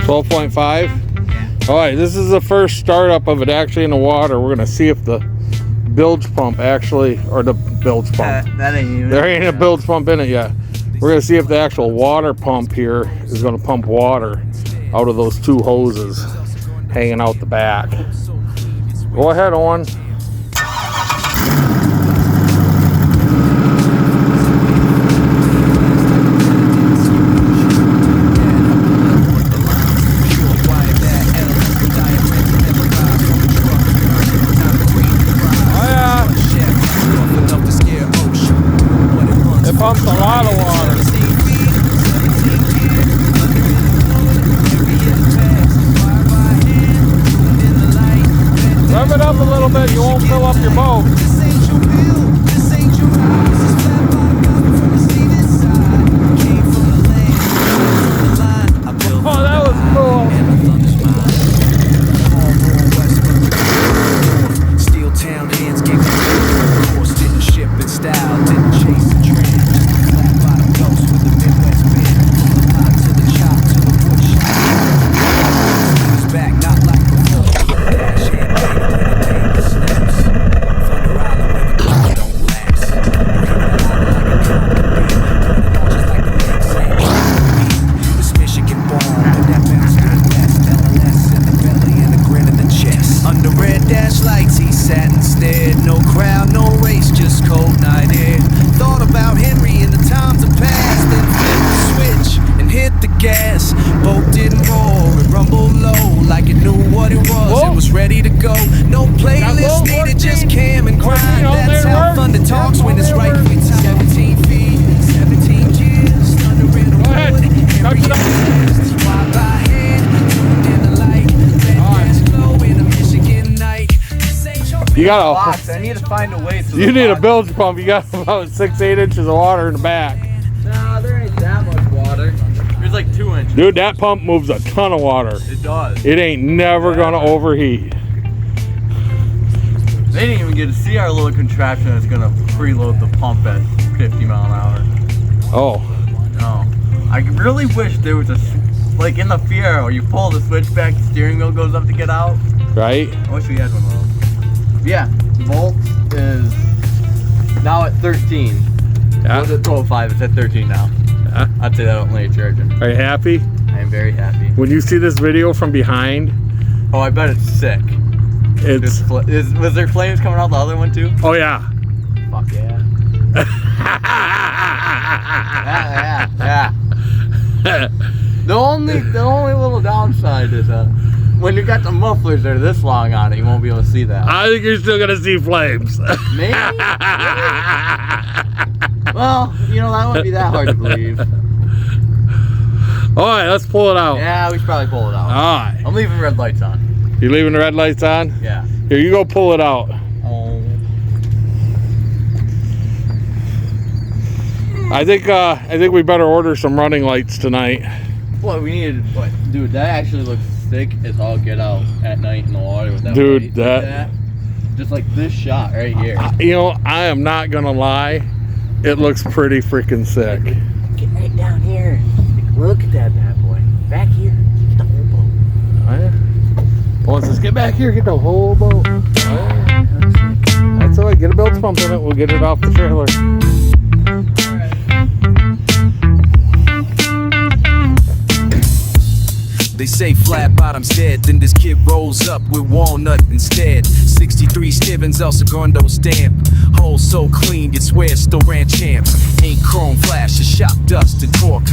12.5? Yeah. Alright, this is the first startup of it actually in the water. We're going to see if the bilge pump actually, or the bilge pump. That ain't even. There ain't a bilge pump in it yet. We're going to see if the actual water pump here is going to pump water out of those two hoses hanging out the back. Go ahead, Owen. It pumps a lot of water. Rev it up a little bit, you won't fill up your boat. Oh, that was cool. Steel town hands gave the course, didn't ship in style, didn't chase the trend. Flat bottom ghost with the Midwest bend. From the pot to the chop to the wood shop. He's back, not like before. Dash hand bang when the tank snaps. Thunder Island where the crowd don't last. You hear it loud like a trumpet beat. Turn it on just like the legs say. This Michigan born with that bounce good west. LLS in the belly and a grin in the chest. Under red dash lights he sat and stared. No crowd, no race, just cold night air. Thought about Henry in the times of past. Then flipped the switch and hit the gas. Boat didn't roar, it rumbled low like it knew what it was. Whoa. It was ready to go. No playlist needed, just cam and grind. That's how thunder talks when it's right for time. 17 feet, 17 years. Thunder in the Go ahead. wood. Touch it up. Wide by hand, tuned in the light. Red gas glow in a Michigan night. This ain't your You got Box. I need to find a way to. You need a bilge pump. You got about 6-8 inches of water in the back. Nah, there ain't that much water. There's like 2 inches. Dude, that pump moves a ton of water. It does. It ain't never gonna overheat. They didn't even get to see our little contraption that's gonna preload the pump at 50 mile an hour. Oh, No. I really wish there was a, like in the Fiero, you pull the switch back, the steering wheel goes up to get out. right? I wish we had one of those. Yeah, volt is now at 13. Yeah. It was at 12.5, it's at 13 now. Yeah. I'd say that only charging. Are you happy? I am very happy. When you see this video from behind, Oh, I bet it's sick. it's Was there flames coming out the other one too? oh yeah. Fuck yeah. Yeah. The only little downside is when you got the mufflers that are this long on it, you won't be able to see that. I think you're still gonna see flames. Maybe. Well, you know, that wouldn't be that hard to believe. All right, let's pull it out. Yeah, we should probably pull it out. All right. I'm leaving red lights on. You leaving the red lights on? Yeah. Here, you go pull it out. Oh. I think we better order some running lights tonight. What we needed? What, dude? That actually looks thick as all get out at night in the water with that. Dude, light. that- just like this shot right here. You know, I am not gonna lie. It looks pretty freaking sick. Get right down here. Look at that bad boy. Back here. Get the whole boat. Oh, yeah. Well, let's just get back here, get the whole boat. Oh, yeah. That's all right. Get a bilge pump in it. We'll get it off the trailer. They say flat bottom's dead, then this kid rolls up with walnut instead. 63 Stevens, El Segundo stamp. Hole so clean, you'd swear still ran champs. Ain't chrome flash, just shop dust and torque.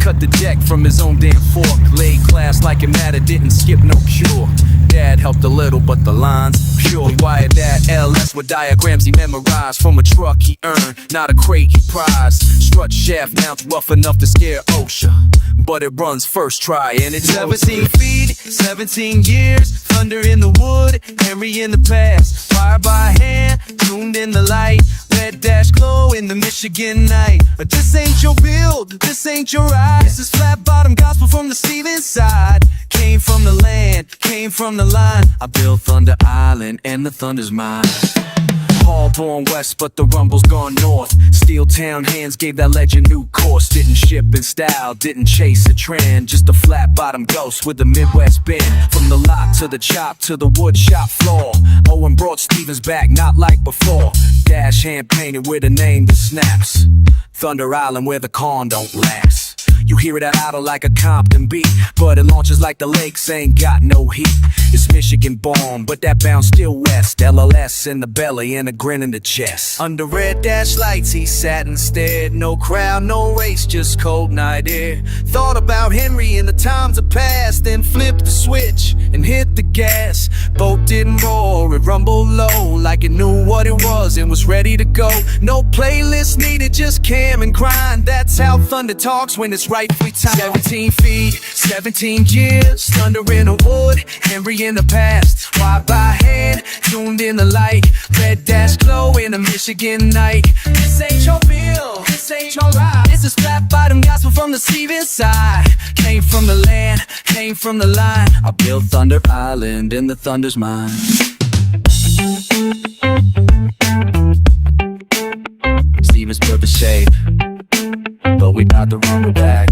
Cut the deck from his own damn fork. Laid class like it mattered, didn't skip no cure. Dad helped a little, but the lines pure. Wired that LS with diagrams he memorized. From a truck he earned, not a crate he prized. Strut shaft mounts rough enough to scare OSHA, but it runs first try and it's 17 feet, 17 years. Thunder in the wood, Henry in the past. Fire by hand, tuned in the light. Red dash glow in the Michigan night. But this ain't your build, this ain't your ride. This is flat bottom gospel from the Stevens side. Came from the land, came from the line. I built Thunder Island and the thunder's mine. Paul born west, but the rumble's gone north. Steel town hands gave that legend new course. Didn't ship in style, didn't chase a trend. Just a flat bottom ghost with a Midwest bend. From the lot to the chop to the wood shop floor. Owen brought Stevens back, not like before. Dash hand painted with a name that snaps. Thunder Island where the corn don't last. You hear it out like a Compton beat, but it launches like the lakes, ain't got no heat. It's Michigan born, but that bounce still west. LLS in the belly and a grin in the chest. Under red dash lights he sat and stared. No crowd, no race, just cold night air. Thought about Henry and the times of past, then flipped the switch and hit the gas. Boat didn't roar, it rumbled low, like it knew what it was and was ready to go. No playlist needed, just cam and grind. That's how thunder talks when it's rightfully timed. 17 feet, 17 years, thunder in the wood, Henry in the past. Why by hand, tuned in the light, red dash glow in a Michigan night. This ain't your bill, this ain't your ride. This is flat bottom gospel from the Stevens side. Came from the land, came from the line. I built Thunder Island in the thunder's mind. Stevens perfect shape, but we got the rumble back.